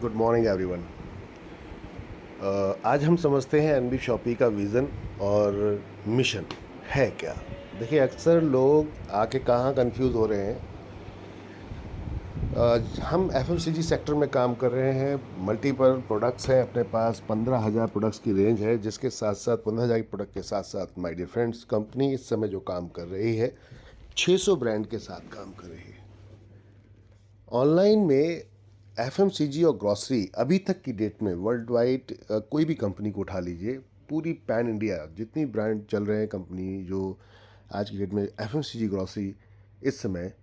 Good morning everyone. आज हम समझते हैं एनबी शॉपी का विज़न और मिशन है क्या। देखिए, अक्सर लोग आके कहाँ कंफ्यूज हो रहे हैं। हम एफएमसीजी सेक्टर में काम कर रहे हैं, मल्टीपल प्रोडक्ट्स हैं अपने पास, 15,000 प्रोडक्ट्स की रेंज है, जिसके साथ साथ 15,000 प्रोडक्ट के साथ साथ माय डियर फ्रेंड्स, कंपनी इस समय जो काम कर रही है 600 ब्रांड के साथ काम कर रही है। ऑनलाइन में एफएमसीजी और ग्रॉसरी अभी तक की डेट में वर्ल्ड वाइड कोई भी कंपनी को उठा लीजिए, पूरी पैन इंडिया जितनी ब्रांड चल रहे हैं कंपनी जो आज की डेट में एफएमसीजी ग्रॉसरी इस समय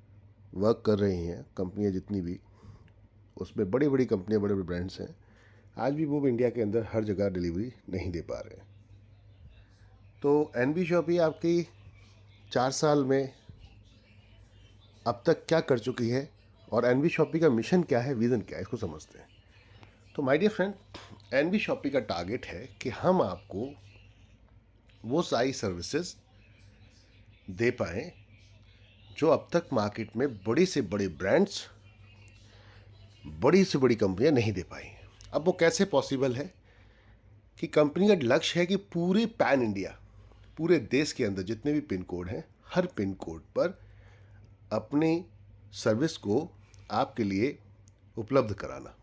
वर्क कर रही हैं, कंपनियां जितनी भी, उसमें बड़ी बड़ी कंपनियां, बड़े बड़े ब्रांड्स हैं, आज भी वो इंडिया के अंदर हर जगह डिलीवरी नहीं दे पा रहे हैं। तो एनबी शॉपी आपकी 4 साल में अब तक क्या कर चुकी है और एनबी शॉपी का मिशन क्या है, विज़न क्या है, इसको समझते हैं। तो my dear friend, NB shoppy का टारगेट है कि हम आपको वो सारी सर्विसेज दे पाएँ जो अब तक मार्केट में बड़ी से बड़ी ब्रांड्स, बड़ी से बड़ी कंपनियां नहीं दे पाई। अब वो कैसे पॉसिबल है कि कंपनी का लक्ष्य है कि पूरे पैन इंडिया, पूरे देश के अंदर जितने भी पिन कोड हैं, हर पिन कोड पर अपनी सर्विस को आपके लिए उपलब्ध कराना।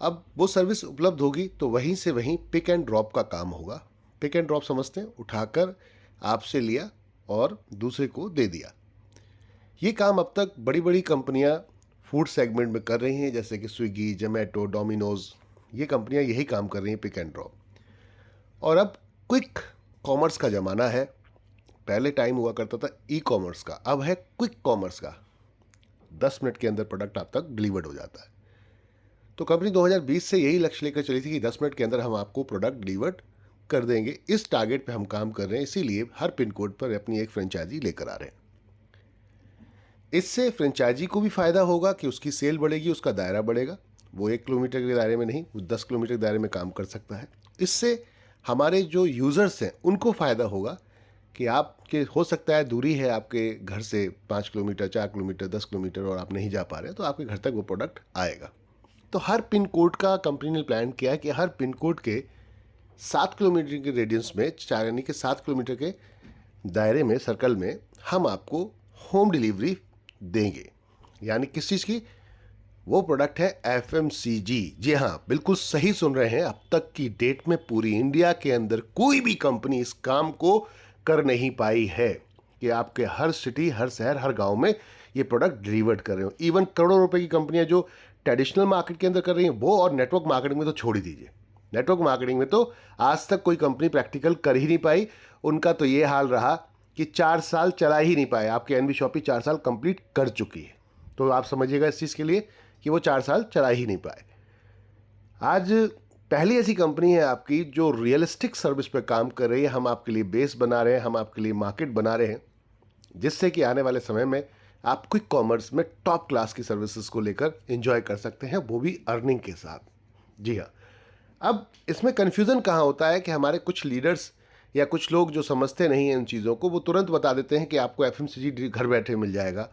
अब वो सर्विस उपलब्ध होगी तो वहीं से वहीं पिक एंड ड्रॉप का काम होगा। पिक एंड ड्रॉप समझते हैं, उठाकर आपसे लिया और दूसरे को दे दिया। ये काम अब तक बड़ी बड़ी कंपनियां फूड सेगमेंट में कर रही हैं, जैसे कि स्विगी, जोमेटो, डोमिनोज, ये कंपनियां यही काम कर रही हैं, पिक एंड ड्रॉप। और अब क्विक कॉमर्स का ज़माना है। पहले टाइम हुआ करता था ई कॉमर्स का, अब है क्विक कॉमर्स का। 10 मिनट के अंदर प्रोडक्ट आप तक डिलीवर्ड हो जाता है। तो कंपनी 2020 से यही लक्ष्य लेकर चली थी कि 10 मिनट के अंदर हम आपको प्रोडक्ट डिलीवर्ड कर देंगे। इस टारगेट पे हम काम कर रहे हैं, इसीलिए हर पिन कोड पर अपनी एक फ्रेंचाइजी लेकर आ रहे हैं। इससे फ्रेंचाइजी को भी फ़ायदा होगा कि उसकी सेल बढ़ेगी, उसका दायरा बढ़ेगा। वो 1 किलोमीटर के दायरे में नहीं, वो 10 किलोमीटर के दायरे में काम कर सकता है। इससे हमारे जो यूज़र्स हैं उनको फ़ायदा होगा कि आपके हो सकता है दूरी है आपके घर से 5 किलोमीटर, 4 किलोमीटर, 10 किलोमीटर और आप नहीं जा पा रहे हैं, तो आपके घर तक वो प्रोडक्ट आएगा। तो हर पिन कोड का कंपनी ने प्लान किया है कि हर पिन कोड के 7 किलोमीटर के रेडियंस में, यानी कि 7 किलोमीटर के दायरे में, सर्कल में, हम आपको होम डिलीवरी देंगे। यानी किस चीज़ की? वो प्रोडक्ट है एफएमसीजी। जी हाँ, बिल्कुल सही सुन रहे हैं। अब तक की डेट में पूरी इंडिया के अंदर कोई भी कंपनी इस काम को कर नहीं पाई है कि आपके हर सिटी, हर शहर, हर गांव में ये प्रोडक्ट डिलीवर्ड कर रहे हो। इवन करोड़ों रुपए की कंपनियां जो ट्रेडिशनल मार्केट के अंदर कर रही हैं वो, और नेटवर्क मार्केटिंग में तो छोड़ ही दीजिए। नेटवर्क मार्केटिंग में तो आज तक कोई कंपनी प्रैक्टिकल कर ही नहीं पाई। उनका तो ये हाल रहा कि 4 साल चला ही नहीं पाए। आपके एनबी शॉपी 4 साल कंप्लीट कर चुकी है, तो आप समझिएगा इस चीज़ के लिए कि वो 4 साल चला ही नहीं पाए। आज पहली ऐसी कंपनी है आपकी जो रियलिस्टिक सर्विस पे काम कर रही है। हम आपके लिए बेस बना रहे हैं, हम आपके लिए मार्केट बना रहे हैं, जिससे कि आने वाले समय में आप क्विक कॉमर्स में टॉप क्लास की सर्विसेज को लेकर एंजॉय कर सकते हैं, वो भी अर्निंग के साथ। जी हाँ। अब इसमें कन्फ्यूज़न कहाँ होता है कि हमारे कुछ लीडर्स या कुछ लोग जो समझते नहीं हैं इन चीज़ों को, वो तुरंत बता देते हैं कि आपको एफएमसीजी घर बैठे मिल जाएगा,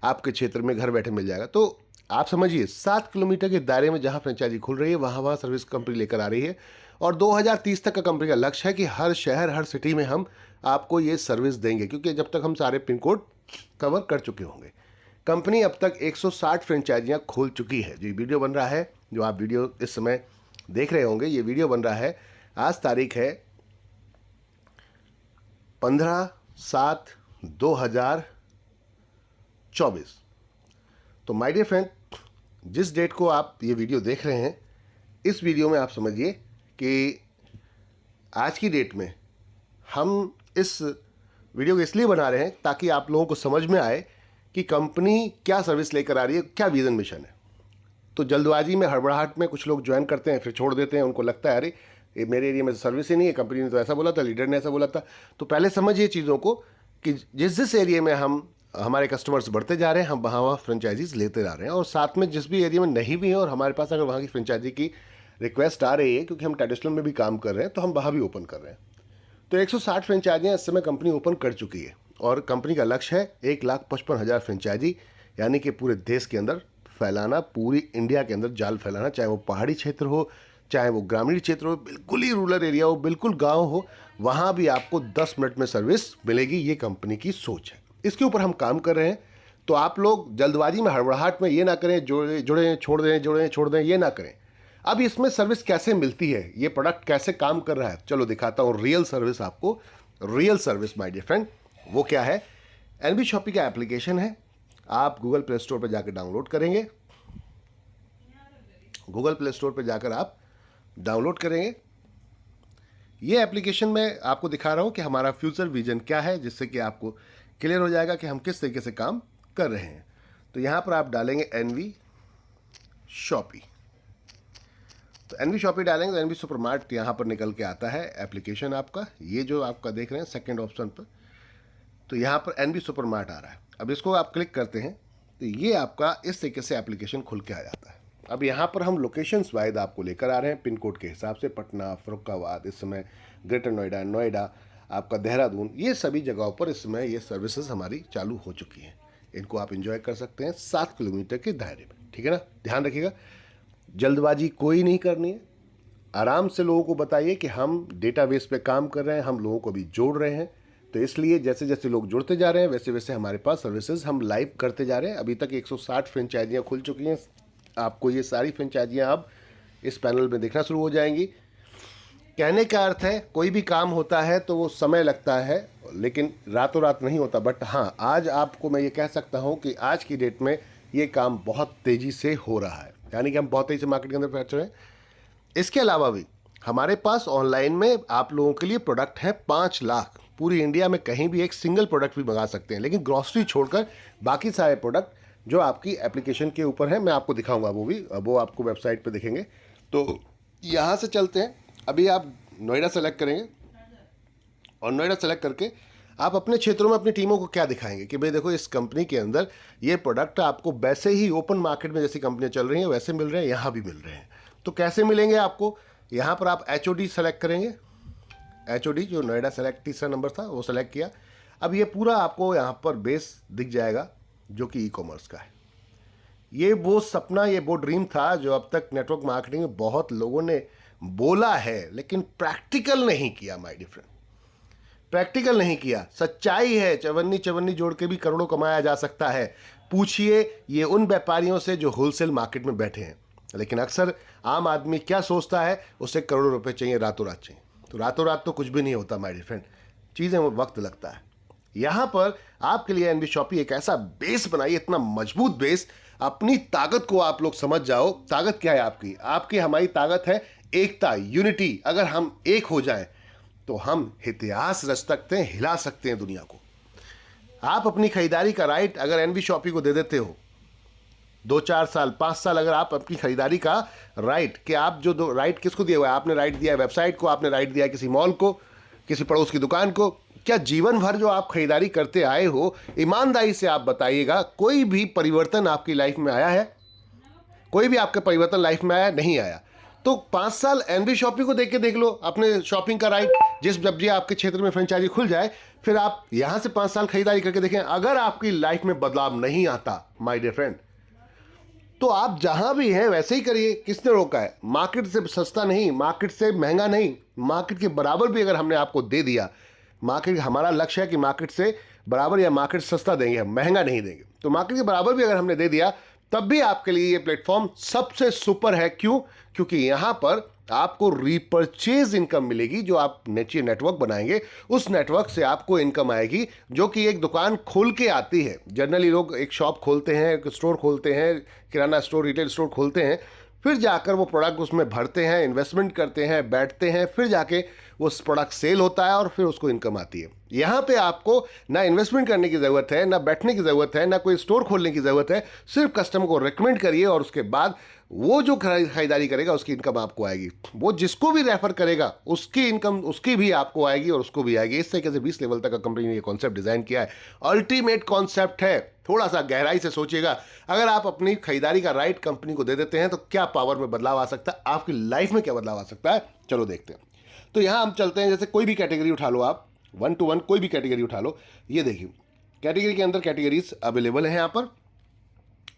आपके क्षेत्र में घर बैठे मिल जाएगा। तो आप समझिए, 7 किलोमीटर के दायरे में जहाँ फ्रेंचाइजी खुल रही है वहाँ वहाँ सर्विस कंपनी लेकर आ रही है, और 2030 तक का कंपनी का लक्ष्य है कि हर शहर, हर सिटी में हम आपको ये सर्विस देंगे, क्योंकि जब तक हम सारे पिन कोड कवर कर चुके होंगे। कंपनी अब तक 160 फ्रेंचाइजियाँ खोल चुकी है। जो वीडियो बन रहा है, जो आप वीडियो इस समय देख रहे होंगे, ये वीडियो बन रहा है, आज तारीख है 15/7/2024। तो माय डियर फ्रेंड, जिस डेट को आप ये वीडियो देख रहे हैं, इस वीडियो में आप समझिए कि आज की डेट में हम इस वीडियो को इसलिए बना रहे हैं ताकि आप लोगों को समझ में आए कि कंपनी क्या सर्विस लेकर आ रही है, क्या विजन मिशन है। तो जल्दबाजी में, हड़बड़ाहट में कुछ लोग ज्वाइन करते हैं, फिर छोड़ देते हैं। उनको लगता है अरे ये मेरे एरिया में सर्विस ही नहीं है, कंपनी ने तो ऐसा बोला था, लीडर ने ऐसा बोला था। तो पहले समझिए चीज़ों को कि जिस जिस एरिया में हमारे कस्टमर्स बढ़ते जा रहे हैं, हम वहाँ वहाँ फ्रेंचाइजीज लेते जा रहे हैं, और साथ में जिस भी एरिया में नहीं भी है और हमारे पास अगर वहाँ की फ्रेंचाइजी की रिक्वेस्ट आ रही है, क्योंकि हम ट्रेडिशनल में भी काम कर रहे हैं, तो हम वहाँ भी ओपन कर रहे हैं। तो 160 फ्रेंचाइजियाँ इस समय कंपनी ओपन कर चुकी है, और कंपनी का लक्ष्य है 1,55,000 फ्रेंचाइजी, यानी कि पूरे देश के अंदर फैलाना, पूरी इंडिया के अंदर जाल फैलाना, चाहे वो पहाड़ी क्षेत्र हो, चाहे वो ग्रामीण क्षेत्र हो, बिल्कुल ही रूरल एरिया हो, बिल्कुल गांव हो, वहाँ भी आपको 10 मिनट में सर्विस मिलेगी। ये कंपनी की सोच है, इसके ऊपर हम काम कर रहे हैं। तो आप लोग जल्दबाजी में, हड़बड़ाहट में ये ना करें जुड़े छोड़ दें, जुड़े छोड़ दें, ये ना करें। अब इसमें सर्विस कैसे मिलती है, ये प्रोडक्ट कैसे काम कर रहा है, चलो दिखाता हूँ रियल सर्विस आपको। Real service my dear friend, वो क्या है? एनबी शॉपी का एप्लीकेशन है, आप गूगल प्ले स्टोर पर जाकर डाउनलोड करेंगे। गूगल प्ले स्टोर पर जाकर आप डाउनलोड करेंगे। ये एप्लीकेशन में आपको दिखा रहा हूँ कि हमारा फ्यूचर विजन क्या है, जिससे कि आपको क्लियर हो जाएगा कि हम किस तरीके से काम कर रहे हैं। तो यहाँ पर आप डालेंगे एनवी शॉपी। तो एनवी शॉपी डालेंगे तो एनवी सुपरमार्ट यहाँ पर निकल के आता है एप्लीकेशन आपका, ये जो आपका देख रहे हैं सेकंड ऑप्शन पर। तो यहाँ पर एनवी सुपरमार्ट आ रहा है। अब इसको आप क्लिक करते हैं तो ये आपका इस तरीके से एप्लीकेशन खुल के आ जाता है। अब यहाँ पर हम लोकेशंस वाइज आपको लेकर आ रहे हैं पिन कोड के हिसाब से। पटना, फरुखाबाद, इस समय ग्रेटर नोएडा, नोएडा, आपका देहरादून, ये सभी जगहों पर इस समय ये सर्विसेज हमारी चालू हो चुकी हैं। इनको आप इंजॉय कर सकते हैं 7 किलोमीटर के दायरे में, ठीक है ना। ध्यान रखिएगा, जल्दबाजी कोई नहीं करनी है। आराम से लोगों को बताइए कि हम डेटाबेस पे काम कर रहे हैं, हम लोगों को भी जोड़ रहे हैं। तो इसलिए जैसे जैसे लोग जुड़ते जा रहे हैं वैसे वैसे हमारे पास सर्विसेज हम लाइव करते जा रहे हैं। अभी तक 160 फ्रेंचाइजियाँ खुल चुकी हैं। आपको ये सारी फ्रेंचाइजियाँ अब इस पैनल में दिखना शुरू हो जाएंगी। कहने का अर्थ है कोई भी काम होता है तो वो समय लगता है, लेकिन रातों रात नहीं होता। बट हाँ, आज आपको मैं ये कह सकता हूँ कि आज की डेट में ये काम बहुत तेज़ी से हो रहा है, यानी कि हम बहुत तेज़ी से मार्केट के अंदर पहुँच रहे हैं। इसके अलावा भी हमारे पास ऑनलाइन में आप लोगों के लिए प्रोडक्ट है 5 लाख। पूरी इंडिया में कहीं भी एक सिंगल प्रोडक्ट भी मंगा सकते हैं, लेकिन ग्रॉसरी छोड़कर बाकी सारे प्रोडक्ट जो आपकी एप्लीकेशन के ऊपर है, मैं आपको दिखाऊंगा वो भी, वो आपको वेबसाइट पे दिखेंगे। तो यहाँ से चलते हैं। अभी आप नोएडा सेलेक्ट करेंगे और नोएडा सेलेक्ट करके आप अपने क्षेत्रों में अपनी टीमों को क्या दिखाएंगे कि भाई देखो इस कंपनी के अंदर ये प्रोडक्ट आपको वैसे ही ओपन मार्केट में जैसी कंपनियाँ चल रही हैं वैसे मिल रहे हैं, यहाँ भी मिल रहे हैं। तो कैसे मिलेंगे आपको? यहाँ पर आप HOD सेलेक्ट करेंगे। HOD जो नोएडा सेलेक्ट तीसरा नंबर था वो सेलेक्ट किया। अब ये पूरा आपको यहाँ पर बेस दिख जाएगा जो कि ई-कॉमर्स का है। ये वो सपना, ये वो ड्रीम था जो अब तक नेटवर्क मार्केटिंग में बहुत लोगों ने बोला है, लेकिन प्रैक्टिकल नहीं किया माय डियर फ्रेंड, प्रैक्टिकल नहीं किया। सच्चाई है, चवन्नी चवन्नी जोड़ के भी करोड़ों कमाया जा सकता है। पूछिए ये उन व्यापारियों से जो होलसेल मार्केट में बैठे हैं। लेकिन अक्सर आम आदमी क्या सोचता है, उसे करोड़ों रुपए चाहिए, रातों रात चाहिए। तो रातों रात तो कुछ भी नहीं होता माय डियर फ्रेंड, चीज़ें वो वक्त लगता है। यहाँ पर आपके लिए एनबी शॉपी एक ऐसा बेस बनाइए, इतना मजबूत बेस। अपनी ताकत को आप लोग समझ जाओ। ताकत क्या है आपकी? आपकी हमारी ताकत है एकता, यूनिटी। अगर हम एक हो जाएं तो हम इतिहास रच सकते हैं, हिला सकते हैं दुनिया को। आप अपनी खरीदारी का राइट अगर एनबी शॉपी को दे देते हो, 2-4 साल 5 साल अगर आप अपनी खरीदारी का राइट, कि आप जो दो राइट किसको दिया हुआ है? आपने राइट दिया है वेबसाइट को, आपने राइट दिया है किसी मॉल को, किसी पड़ोस की दुकान को। क्या जीवन भर जो आप खरीदारी करते आए हो, ईमानदारी से आप बताइएगा, कोई भी परिवर्तन आपकी लाइफ में आया है? कोई भी आपका परिवर्तन लाइफ में आया? नहीं आया। तो 5 साल एनबी शॉपिंग को देख के देख लो, अपने शॉपिंग का राइट। जब भी आपके क्षेत्र में फ्रेंचाइजी खुल जाए, फिर आप यहां से 5 साल खरीदारी करके देखें। अगर आपकी लाइफ में बदलाव नहीं आता माय डियर फ्रेंड, तो आप जहां भी हैं वैसे ही करिए। किसने रोका है? मार्केट से सस्ता नहीं, मार्केट से महंगा नहीं, मार्केट के बराबर भी अगर हमने आपको दे दिया। मार्केट, हमारा लक्ष्य है कि मार्केट से बराबर या मार्केट सस्ता देंगे, हम महंगा नहीं देंगे। तो मार्केट के बराबर भी अगर हमने दे दिया, तब भी आपके लिए ये प्लेटफॉर्म सबसे सुपर है। क्यों? क्योंकि यहाँ पर आपको रीपरचेज इनकम मिलेगी। जो आप नीचे नेटवर्क बनाएंगे, उस नेटवर्क से आपको इनकम आएगी, जो कि एक दुकान खोल के आती है। जनरली लोग एक शॉप खोलते हैं, एक स्टोर खोलते हैं, किराना स्टोर, रिटेल स्टोर खोलते हैं, फिर जाकर वो प्रोडक्ट उसमें भरते हैं, इन्वेस्टमेंट करते हैं, बैठते हैं, फिर जाके वो प्रोडक्ट सेल होता है और फिर उसको इनकम आती है। यहाँ पे आपको ना इन्वेस्टमेंट करने की ज़रूरत है, ना बैठने की ज़रूरत है, ना कोई स्टोर खोलने की ज़रूरत है। सिर्फ कस्टमर को रिकमेंड करिए और उसके बाद वो जो खरीदारी करेगा उसकी इनकम आपको आएगी। वो जिसको भी रेफर करेगा उसकी इनकम उसकी भी आपको आएगी और उसको भी आएगी। इस तरीके से 20 लेवल तक का कंपनी ने ये कॉन्सेप्ट डिज़ाइन किया है। अल्टीमेट कॉन्सेप्ट है। थोड़ा सा गहराई से सोचिएगा, अगर आप अपनी खरीदारी का राइट कंपनी को दे देते हैं तो क्या पावर में बदलाव आ सकता है, आपकी लाइफ में क्या बदलाव आ सकता है। चलो देखते हैं। तो यहाँ हम चलते हैं, जैसे कोई भी कैटेगरी उठा लो, आप 1 to 1 कोई भी कैटेगरी उठा लो। ये देखिए कैटेगरी के अंदर कैटेगरीज अवेलेबल है। यहाँ पर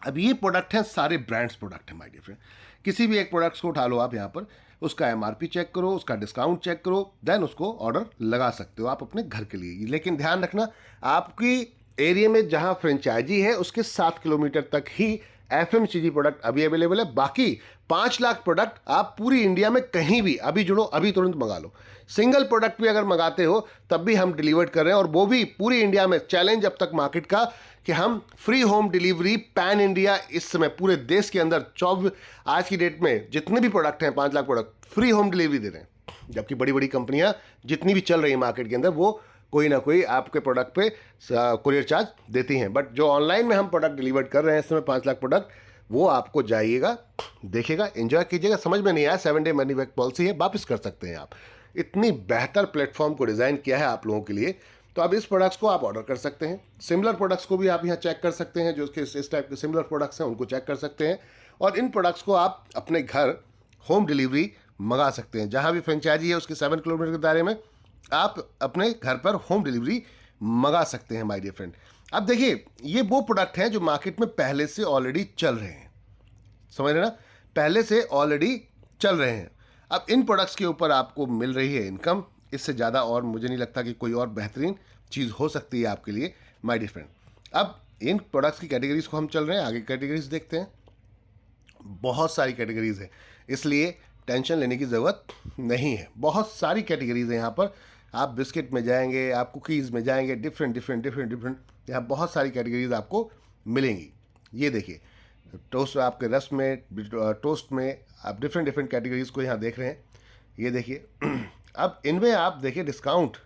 अब ये प्रोडक्ट हैं, सारे ब्रांड्स प्रोडक्ट हैं माय डियर फ्रेंड। किसी भी एक प्रोडक्ट्स को उठा लो आप यहाँ पर, उसका एमआरपी चेक करो, उसका डिस्काउंट चेक करो, देन उसको ऑर्डर लगा सकते हो आप अपने घर के लिए। लेकिन ध्यान रखना, आपकी एरिया में जहाँ फ्रेंचाइजी है उसके 7 किलोमीटर तक ही एफएमसीजी प्रोडक्ट अभी अवेलेबल है। बाकी 5 लाख प्रोडक्ट आप पूरी इंडिया में कहीं भी अभी जुड़ो, अभी तुरंत मंगा लो। सिंगल प्रोडक्ट भी अगर मंगाते हो तब भी हम डिलीवर कर रहे हैं, और वो भी पूरी इंडिया में। चैलेंज अब तक मार्केट का कि हम free home delivery pan India इस समय पूरे देश के अंदर 24 आज की डेट में जितने भी प्रोडक्ट हैं 5 lakh product free home delivery दे रहे हैं। जबकि बड़ी बड़ी कंपनियां जितनी भी चल रही है मार्केट के अंदर वो कोई ना कोई आपके प्रोडक्ट पे कुरियर चार्ज देती हैं। बट जो ऑनलाइन में हम प्रोडक्ट डिलीवर कर रहे हैं इस समय 5 लाख प्रोडक्ट, वो आपको जाइएगा, देखेगा, एंजॉय कीजिएगा। समझ में नहीं आया 7 डे मनी बैक पॉलिसी है, वापस कर सकते हैं आप। इतनी बेहतर प्लेटफॉर्म को डिज़ाइन किया है आप लोगों के लिए। तो अब इस प्रोडक्ट्स को आप ऑर्डर कर सकते हैं। सिमिलर प्रोडक्ट्स को भी आप यहाँ चेक कर सकते हैं, जो इस टाइप के सिमिलर प्रोडक्ट्स हैं उनको चेक कर सकते हैं। और इन प्रोडक्ट्स को आप अपने घर होम डिलीवरी मंगा सकते हैं। जहाँ भी फ्रेंचाइजी है उसके 7 किलोमीटर के दायरे में आप अपने घर पर होम डिलीवरी मंगा सकते हैं माय डियर फ्रेंड। अब देखिए, ये वो प्रोडक्ट हैं जो मार्केट में पहले से ऑलरेडी चल रहे हैं, समझ रहे ना, पहले से ऑलरेडी चल रहे हैं। अब इन प्रोडक्ट्स के ऊपर आपको मिल रही है इनकम। इससे ज़्यादा और मुझे नहीं लगता कि कोई और बेहतरीन चीज़ हो सकती है आपके लिए माय डियर फ्रेंड। अब इन प्रोडक्ट्स की कैटेगरीज को हम चल रहे हैं, आगे कैटेगरीज देखते हैं। बहुत सारी कैटेगरीज हैं, इसलिए टेंशन लेने की ज़रूरत नहीं है। बहुत सारी कैटेगरीज हैं यहाँ पर। आप बिस्किट में जाएंगे, आप कुकीज़ में जाएंगे, डिफरेंट डिफरेंट डिफरेंट डिफरेंट यहाँ बहुत सारी कैटेगरीज आपको मिलेंगी। ये देखिए, टोस्ट आपके रस में, टोस्ट में आप डिफरेंट डिफरेंट कैटेगरीज को यहाँ देख रहे हैं। ये देखिए अब इनमें आप देखिए डिस्काउंट,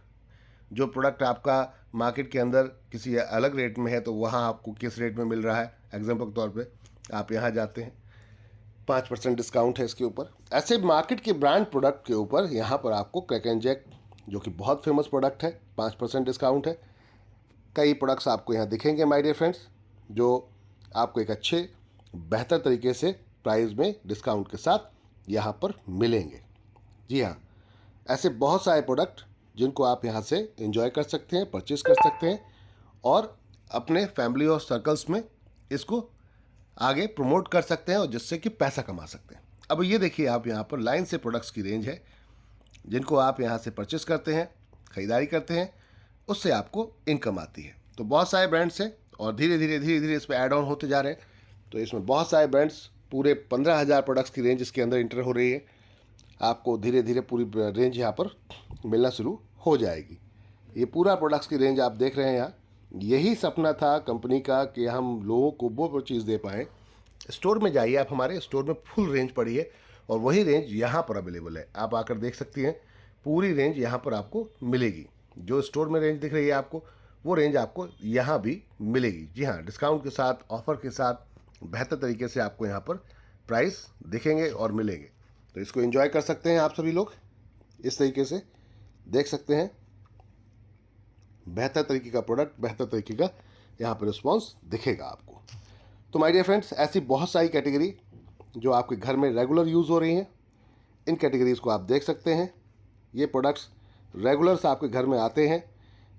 जो प्रोडक्ट आपका मार्केट के अंदर किसी अलग रेट में है तो वहाँ आपको किस रेट में मिल रहा है। एग्जाम्पल के तौर पे आप यहाँ जाते हैं, 5% डिस्काउंट है इसके ऊपर। ऐसे मार्केट के ब्रांड प्रोडक्ट के ऊपर यहाँ पर आपको क्रैक एंड जैक, जो कि बहुत फेमस प्रोडक्ट है, 5% डिस्काउंट है। कई प्रोडक्ट्स आपको यहाँ दिखेंगे माय डियर फ्रेंड्स, जो आपको एक अच्छे बेहतर तरीके से प्राइस में डिस्काउंट के साथ यहाँ पर मिलेंगे। जी हाँ, ऐसे बहुत सारे प्रोडक्ट जिनको आप यहाँ से एंजॉय कर सकते हैं, परचेज कर सकते हैं, और अपने फैमिली और सर्कल्स में इसको आगे प्रमोट कर सकते हैं, और जिससे कि पैसा कमा सकते हैं। अब ये देखिए, आप यहाँ पर लाइन से प्रोडक्ट्स की रेंज है जिनको आप यहाँ से परचेस करते हैं, ख़रीदारी करते हैं, उससे आपको इनकम आती है। तो बहुत सारे ब्रांड्स हैं और धीरे धीरे इस पर ऐड ऑन होते जा रहे हैं। तो इसमें बहुत सारे ब्रांड्स, पूरे 15,000 प्रोडक्ट्स की रेंज इसके अंदर इंटर हो रही है। आपको धीरे धीरे पूरी रेंज यहाँ पर मिलना शुरू हो जाएगी। ये पूरा प्रोडक्ट्स की रेंज आप देख रहे हैं यहाँ। यही सपना था कंपनी का कि हम लोगों को वो चीज़ दे पाएँ। स्टोर में जाइए आप, हमारे स्टोर में फुल रेंज पड़ी है और वही रेंज यहाँ पर अवेलेबल है। आप आकर देख सकती हैं, पूरी रेंज यहाँ पर आपको मिलेगी। जो स्टोर में रेंज दिख रही है आपको, वो रेंज आपको यहाँ भी मिलेगी। जी हाँ, डिस्काउंट के साथ, ऑफ़र के साथ, बेहतर तरीके से आपको यहाँ पर प्राइस दिखेंगे और मिलेंगे। तो इसको एंजॉय कर सकते हैं आप सभी लोग, इस तरीके से देख सकते हैं। बेहतर तरीके का प्रोडक्ट, बेहतर तरीके का यहाँ पर रिस्पॉन्स दिखेगा आपको। तो माय डियर फ्रेंड्स, ऐसी बहुत सारी कैटेगरी जो आपके घर में रेगुलर यूज़ हो रही हैं, इन कैटेगरीज़ को आप देख सकते हैं। ये प्रोडक्ट्स रेगुलर्स आपके घर में आते हैं,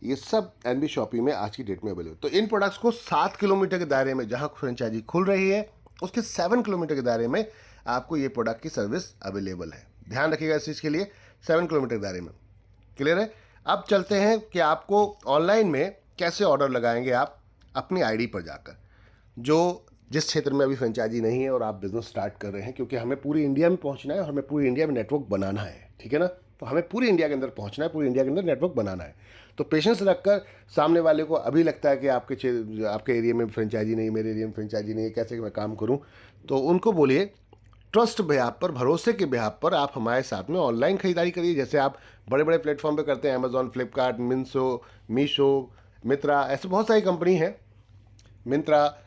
ये सब एनबी शॉपी में आज की डेट में अवेलेबल। तो इन प्रोडक्ट्स को 7 किलोमीटर के दायरे में, जहाँ फ्रेंचाइजी खुल रही है उसके 7 किलोमीटर के दायरे में आपको ये प्रोडक्ट की सर्विस अवेलेबल है। ध्यान रखिएगा इस चीज़ के लिए, 7 किलोमीटर के दायरे में। क्लियर है? अब चलते हैं कि आपको ऑनलाइन में कैसे ऑर्डर लगाएंगे आप अपनी आईडी पर जाकर। जो जिस क्षेत्र में अभी फ्रेंचाइजी नहीं है और आप बिज़नेस स्टार्ट कर रहे हैं, क्योंकि हमें पूरी इंडिया में पहुंचना है और हमें पूरी इंडिया में नेटवर्क बनाना है, ठीक है ना। तो हमें पूरी इंडिया के अंदर पहुंचना है, पूरी इंडिया के अंदर नेटवर्क बनाना है। तो पेशेंस रखकर, सामने वाले को अभी लगता है कि आपके एरिया में फ्रेंचाइजी नहीं, मेरे एरिया में फ्रेंचाइजी नहीं है, कैसे मैं काम करूँ, तो उनको बोलिए ट्रस्ट बेहाफ पर, भरोसे के बेहाफ पर आप हमारे साथ में ऑनलाइन खरीदारी करिए। जैसे आप बड़े बड़े प्लेटफॉर्म पे करते हैं, अमेजॉन, फ्लिपकार्ट, मीशो, मित्रा, ऐसे बहुत सारी कंपनी हैं, मिंत्रा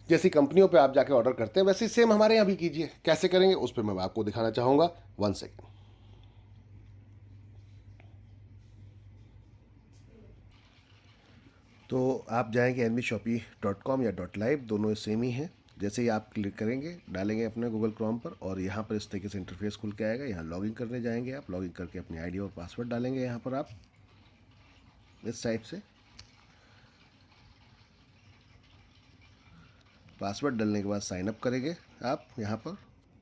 जैसी कंपनियों पे आप जाके ऑर्डर करते हैं, वैसे सेम हमारे यहाँ भी कीजिए। कैसे करेंगे उस पर मैं आपको दिखाना चाहूँगा। 1 सेकेंड। तो आप जाएंगे nbshopee.com या .live, दोनों सेम ही हैं। जैसे ही आप क्लिक करेंगे, डालेंगे अपने गूगल क्रोम पर, और यहाँ पर इस तरीके से इंटरफेस खुल के आएगा। यहाँ लॉगिन करने जाएंगे आप, लॉगिन करके अपनी आईडी और पासवर्ड डालेंगे यहाँ पर आप इस टाइप से। पासवर्ड डालने के बाद साइन अप करेंगे आप यहाँ पर।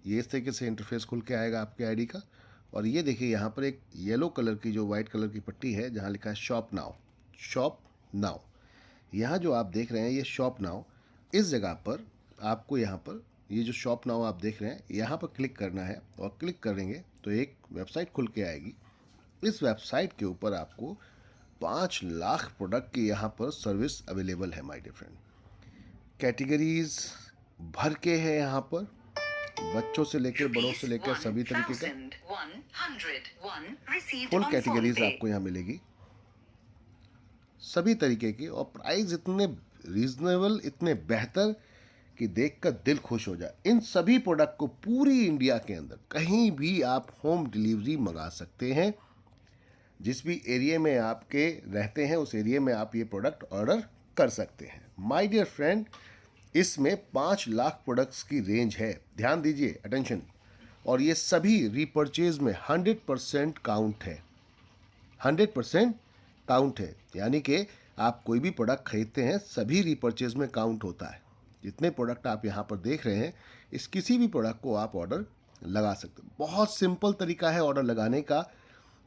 ये इस तरीके से इंटरफेस खुल के आएगा आपके आईडी का। और ये देखिए यहाँ पर एक येलो कलर की जो वाइट कलर की पट्टी है जहाँ लिखा है शॉप नाउ, शॉप नाउ। यहाँ जो आप देख रहे हैं ये शॉप नाउ, इस जगह पर आपको यहाँ पर ये जो शॉप नाउ आप देख रहे हैं यहाँ पर क्लिक करना है। और क्लिक करेंगे तो एक वेबसाइट खुल के आएगी। इस वेबसाइट के ऊपर आपको 5 लाख प्रोडक्ट की यहाँ पर सर्विस अवेलेबल है माय डियर फ्रेंड। कैटेगरीज भर के है यहाँ पर, बच्चों से लेकर बड़ों से लेकर सभी तरीके का फुल कैटेगरीज आपको यहाँ मिलेगी, सभी तरीके की। और प्राइस इतने रीजनेबल, इतने बेहतर कि देखकर दिल खुश हो जाए। इन सभी प्रोडक्ट को पूरी इंडिया के अंदर कहीं भी आप होम डिलीवरी मंगा सकते हैं। जिस भी एरिया में आपके रहते हैं उस एरिया में आप ये प्रोडक्ट ऑर्डर कर सकते हैं माय डियर फ्रेंड। इसमें 5 लाख प्रोडक्ट्स की रेंज है, ध्यान दीजिए, अटेंशन। और ये सभी रीपर्चेज में 100% काउंट है, 100% काउंट है। यानी कि आप कोई भी प्रोडक्ट खरीदते हैं सभी रीपर्चेज में काउंट होता है। जितने प्रोडक्ट आप यहाँ पर देख रहे हैं इस किसी भी प्रोडक्ट को आप ऑर्डर लगा सकते हो। बहुत सिंपल तरीका है ऑर्डर लगाने का।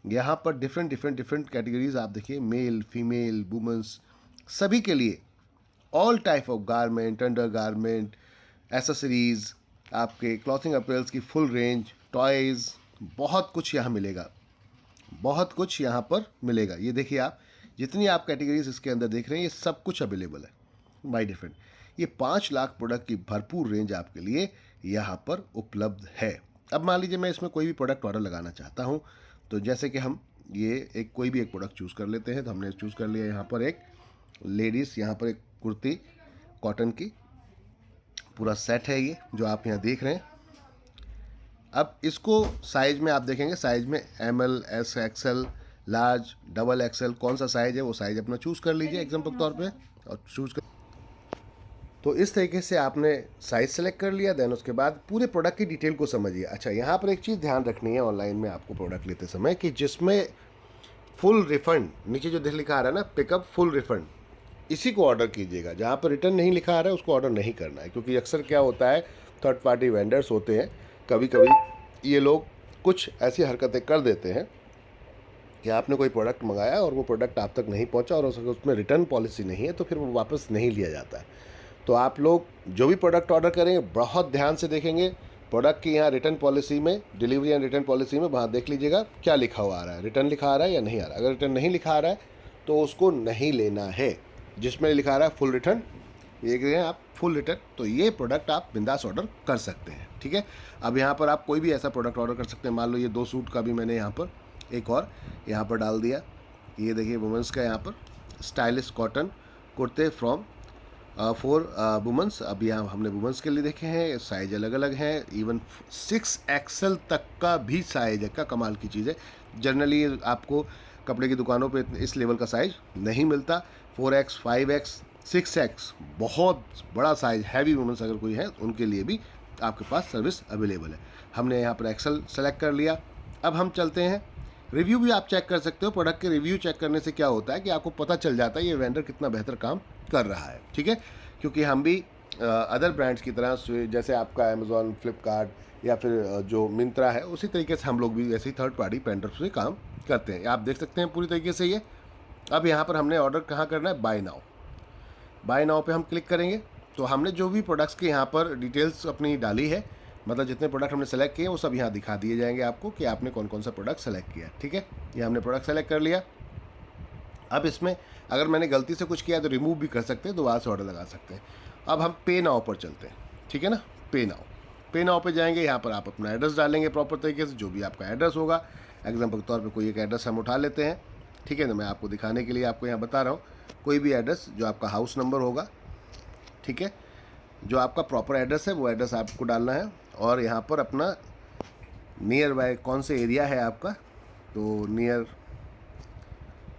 यहाँ पर डिफरेंट कैटेगरीज आप देखिए, मेल, फीमेल, वुमेंस, सभी के लिए all type of garment, under garment, accessories, आपके क्लॉथिंग अपीयर्स की फुल रेंज, टॉयज़, बहुत कुछ यहाँ मिलेगा, बहुत कुछ यहाँ पर मिलेगा। ये देखिए आप जितनी आप कैटेगरीज इसके अंदर देख रहे हैं ये सब कुछ अवेलेबल है बाय डिफरेंट। ये 5 लाख प्रोडक्ट की भरपूर रेंज आपके लिए यहाँ पर उपलब्ध है। अब मान लीजिए मैं इसमें कोई भी प्रोडक्ट ऑर्डर लगाना चाहता हूँ, तो जैसे कि हम ये कोई भी एक प्रोडक्ट चूज़ कर लेते हैं। तो हमने चूज़ कर लिया यहाँ पर एक लेडीज़, यहाँ पर एक कुर्ती कॉटन की, पूरा सेट है ये जो आप यहाँ देख रहे हैं। अब इसको साइज में आप देखेंगे, साइज में ML, S, XL, large, double XL, कौन सा साइज है वो साइज अपना चूज़ कर लीजिए एग्जाम्पल के तौर पे। और चूज़ कर तो इस तरीके से आपने साइज सेलेक्ट कर लिया। देन उसके बाद पूरे प्रोडक्ट की डिटेल को समझिए। अच्छा, यहाँ पर एक चीज़ ध्यान रखनी है ऑनलाइन में आपको प्रोडक्ट लेते समय कि जिसमें फुल रिफ़ंड नीचे जो लिखा आ रहा है ना, पिकअप फुल रिफ़ंड, इसी को ऑर्डर कीजिएगा। जहाँ पर रिटर्न नहीं लिखा आ रहा है उसको ऑर्डर नहीं करना है। क्योंकि अक्सर क्या होता है, थर्ड पार्टी वेंडर्स होते हैं, कभी कभी ये लोग कुछ ऐसी हरकतें कर देते हैं कि आपने कोई प्रोडक्ट मंगाया और वो प्रोडक्ट आप तक नहीं पहुंचा और उसमें रिटर्न पॉलिसी नहीं है तो फिर वो वापस नहीं लिया जाता है। तो आप लोग जो भी प्रोडक्ट ऑर्डर करेंगे बहुत ध्यान से देखेंगे। प्रोडक्ट की यहाँ रिटर्न पॉलिसी में, डिलीवरी एंड रिटर्न पॉलिसी में, वहाँ देख लीजिएगा क्या लिखा हुआ आ रहा है, रिटर्न लिखा आ रहा है या नहीं आ रहा है। अगर रिटर्न नहीं लिखा आ रहा है तो उसको नहीं लेना है। जिसमें लिखा आ रहा है फुल रिटर्न, ये करें आप फुल रिटर्न, तो ये प्रोडक्ट आप बिंदास ऑर्डर कर सकते हैं। ठीक है, अब यहाँ पर आप कोई भी ऐसा प्रोडक्ट ऑर्डर कर सकते हैं। मान लो ये 2 सूट का भी मैंने यहाँ पर एक और यहाँ पर डाल दिया। ये देखिए वुमेंस का यहाँ पर स्टाइलिश कॉटन कुर्ते फ्रॉम फॉर वुमेंस। अब यहाँ हमने वुमेंस के लिए देखे हैं, साइज अलग अलग हैं, इवन 6XL तक का भी साइज है। क्या कमाल की चीज़ है। जनरली आपको कपड़े की दुकानों पे इस लेवल का साइज नहीं मिलता। 4X, 5X, 6X बहुत बड़ा साइज, हैवी वुमेंस अगर कोई है उनके लिए भी आपके पास सर्विस अवेलेबल है। हमने यहाँ पर XL सेलेक्ट कर लिया। अब हम चलते हैं, रिव्यू भी आप चेक कर सकते हो। प्रोडक्ट के रिव्यू चेक करने से क्या होता है कि आपको पता चल जाता है ये वेंडर कितना बेहतर काम कर रहा है। ठीक है, क्योंकि हम भी अदर ब्रांड्स की तरह जैसे आपका अमेज़ॉन, फ्लिपकार्ट या फिर जो मिंत्रा है उसी तरीके से हम लोग भी ऐसे ही थर्ड पार्टी वेंडर से काम करते हैं। आप देख सकते हैं पूरी तरीके से ये। अब यहाँ पर हमने ऑर्डर कहाँ करना है, बाय नाउ। बाय नाउ पे हम क्लिक करेंगे तो हमने जो भी प्रोडक्ट्स के यहाँ पर डिटेल्स अपनी डाली है, मतलब जितने प्रोडक्ट हमने सेलेक्ट किए वो सब यहाँ दिखा दिए जाएंगे आपको कि आपने कौन कौन सा प्रोडक्ट सेलेक्ट किया। ठीक है, ये हमने प्रोडक्ट सेलेक्ट कर लिया। अब इसमें अगर मैंने गलती से कुछ किया तो रिमूव भी कर सकते हैं, दोबारा से ऑर्डर लगा सकते हैं। अब हम पे नाउ पर चलते हैं। ठीक है ना, पे नाउ पे जाएंगे। यहाँ पर आप अपना एड्रेस डालेंगे प्रॉपर तरीके से, जो भी आपका एड्रेस होगा। एग्जाम्पल के तौर पर कोई एक एड्रेस हम उठा लेते हैं। ठीक है ना, मैं आपको दिखाने के लिए आपको यहाँ बता रहा हूँ। कोई भी एड्रेस जो आपका हाउस नंबर होगा, ठीक है, जो आपका प्रॉपर एड्रेस है वो एड्रेस आपको डालना है। और यहाँ पर अपना नियर बाय कौन से एरिया है आपका, तो नियर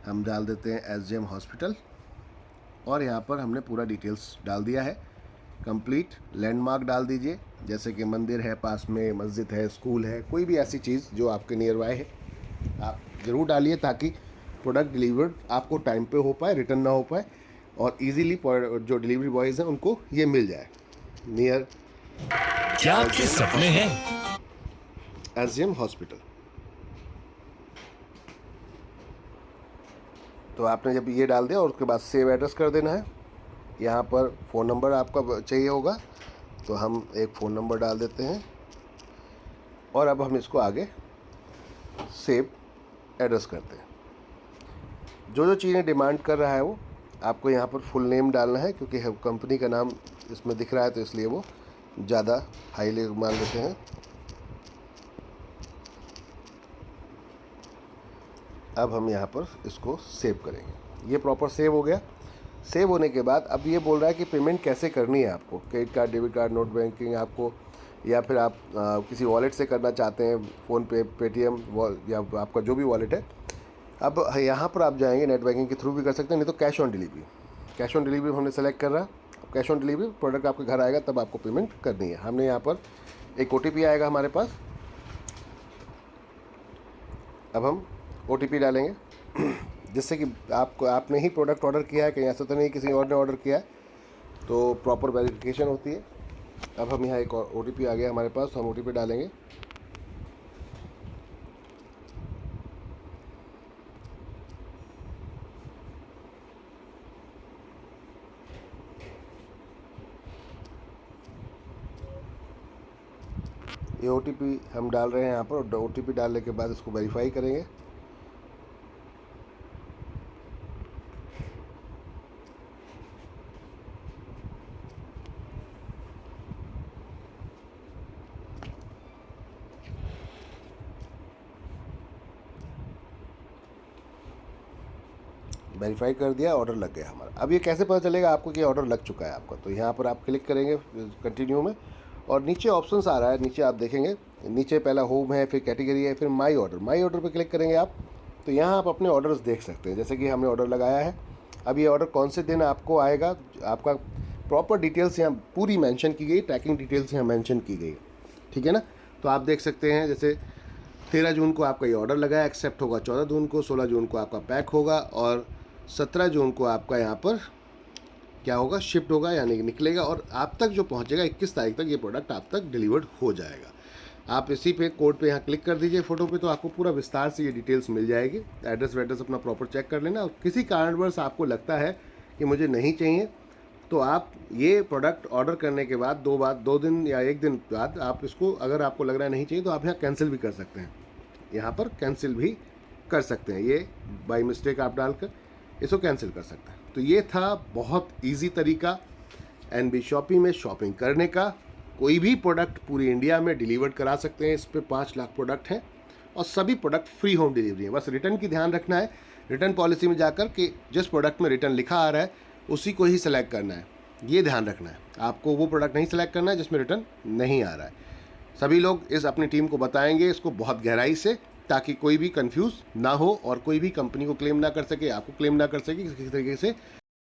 हम डाल देते हैं SGM हॉस्पिटल। और यहाँ पर हमने पूरा डिटेल्स डाल दिया है। कंप्लीट लैंडमार्क डाल दीजिए, जैसे कि मंदिर है पास में, मस्जिद है, स्कूल है, कोई भी ऐसी चीज़ जो आपके नियर बाय है आप ज़रूर डालिए ताकि प्रोडक्ट डिलीवर्ड आपको टाइम पे हो पाए, रिटर्न ना हो पाए और इजीली जो डिलीवरी बॉयज़ हैं उनको ये मिल जाए। नियर क्या आपके सपने हैं? SGM hospital. तो आपने जब ये डाल दिया और उसके बाद सेव एड्रेस कर देना है। यहाँ पर फ़ोन नंबर आपका चाहिए होगा, तो हम एक फ़ोन नंबर डाल देते हैं और अब हम इसको आगे सेव एड्रेस करते हैं। जो जो चीज़ें डिमांड कर रहा है वो आपको यहाँ पर फुल नेम डालना है, क्योंकि कंपनी का नाम इसमें दिख रहा है तो इसलिए वो ज़्यादा हाईली मान लेते हैं। अब हम यहाँ पर इसको सेव करेंगे। ये प्रॉपर सेव हो गया। सेव होने के बाद अब ये बोल रहा है कि पेमेंट कैसे करनी है आपको, credit card, debit card, net banking आपको, या फिर आप किसी वॉलेट से करना चाहते हैं, फ़ोनपे, पेटीएम या आपका जो भी वॉलेट है। अब यहाँ पर आप जाएंगे, नेट बैंकिंग के थ्रू भी कर सकते हैं, नहीं तो cash on delivery. Cash on delivery हमने सेलेक्ट कर रहा। अब कैश ऑन डिलीवरी, प्रोडक्ट आपके घर आएगा तब आपको पेमेंट करनी है। हमने यहाँ पर एक OTP आएगा हमारे पास। अब हम OTP डालेंगे जिससे कि आपने ही प्रोडक्ट ऑर्डर किया है, कहीं ऐसा तो नहीं किसी और ने ऑर्डर किया है, तो प्रॉपर वेरिफिकेशन होती है। अब हम यहाँ एक OTP आ गया हमारे पास, तो हम OTP डालेंगे। ये OTP हम डाल रहे हैं यहाँ पर, और OTP डालने के बाद इसको वेरीफाई करेंगे। वेरीफाई कर दिया, ऑर्डर लग गया हमारा। अब ये कैसे पता चलेगा आपको कि ऑर्डर लग चुका है आपका? तो यहाँ पर आप क्लिक करेंगे कंटिन्यू में, और नीचे ऑप्शंस आ रहा है। नीचे आप देखेंगे, नीचे पहला होम है, फिर कैटेगरी है, फिर माई ऑर्डर। माई ऑर्डर पर क्लिक करेंगे आप, तो यहाँ आप अपने ऑर्डर्स देख सकते हैं। जैसे कि हमने ऑर्डर लगाया है, अब ये ऑर्डर कौन से दिन आपको आएगा, आपका प्रॉपर डिटेल्स यहाँ पूरी मेंशन की गई, ट्रैकिंग डिटेल्स यहाँ मेंशन की गई, ठीक है ना। तो आप देख सकते हैं, जैसे 13 जून को आपका ये ऑर्डर लगा है, एक्सेप्ट होगा 14 जून को, 16 जून को आपका पैक होगा, और 17 जून को आपका यहाँ पर क्या होगा, शिफ्ट होगा, यानी निकलेगा, और आप तक जो पहुँचेगा 21 तारीख तक ये प्रोडक्ट आप तक डिलीवर्ड हो जाएगा। आप इसी पे कोड पे यहाँ क्लिक कर दीजिए फ़ोटो पे, तो आपको पूरा विस्तार से ये डिटेल्स मिल जाएगी। एड्रेस वेड्रेस अपना प्रॉपर चेक कर लेना, और किसी कारणवश आपको लगता है कि मुझे नहीं चाहिए, तो आप ये प्रोडक्ट ऑर्डर करने के बाद 2 दिन या 1 दिन बाद आप इसको, अगर आपको लग रहा है नहीं चाहिए, तो आप यहाँ कैंसिल भी कर सकते हैं। यहाँ पर कैंसिल भी कर सकते हैं, ये बाय मिस्टेक आप डालकर इसको कैंसिल कर सकते हैं। तो ये था बहुत इजी तरीका NB शॉपी में शॉपिंग करने का। कोई भी प्रोडक्ट पूरी इंडिया में डिलीवर्ड करा सकते हैं। इस पे 5 लाख प्रोडक्ट हैं और सभी प्रोडक्ट फ्री होम डिलीवरी है। बस रिटर्न की ध्यान रखना है, रिटर्न पॉलिसी में जाकर कि जिस प्रोडक्ट में रिटर्न लिखा आ रहा है उसी को ही सिलेक्ट करना है, ये ध्यान रखना है। आपको वो प्रोडक्ट नहीं सिलेक्ट करना है जिसमें रिटर्न नहीं आ रहा है। सभी लोग इस अपनी टीम को बताएंगे इसको बहुत गहराई से, ताकि कोई भी कंफ्यूज ना हो और कोई भी कंपनी को क्लेम ना कर सके, आपको क्लेम ना कर सके किसी तरीके से।